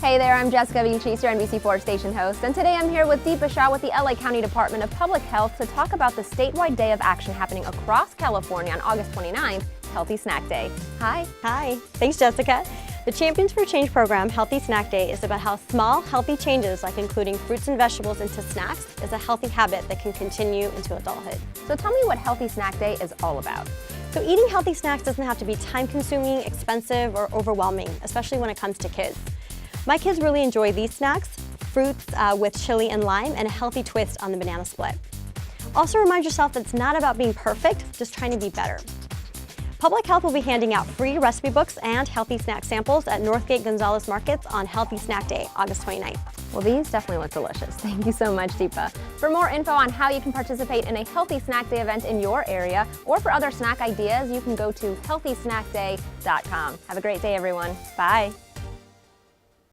Hey there, I'm Jessica Vinchis, your NBC4 station host, and today I'm here with Deepa Shah with the LA County Department of Public Health to talk about the statewide day of action happening across California on August 29th, Healthy Snack Day. Hi. Hi. Thanks, Jessica. The Champions for Change program, Healthy Snack Day, is about how small, healthy changes like including fruits and vegetables into snacks is a healthy habit that can continue into adulthood. So tell me what Healthy Snack Day is all about. So eating healthy snacks doesn't have to be time-consuming, expensive, or overwhelming, especially when it comes to kids. My kids really enjoy these snacks, fruits with chili and lime, and a healthy twist on the banana split. Also remind yourself that it's not about being perfect, just trying to be better. Public Health will be handing out free recipe books and healthy snack samples at Northgate Gonzalez Markets on Healthy Snack Day, August 29th. Well, these definitely look delicious. Thank you so much, Deepa. For more info on how you can participate in a Healthy Snack Day event in your area, or for other snack ideas, you can go to healthysnackday.com. Have a great day, everyone. Bye.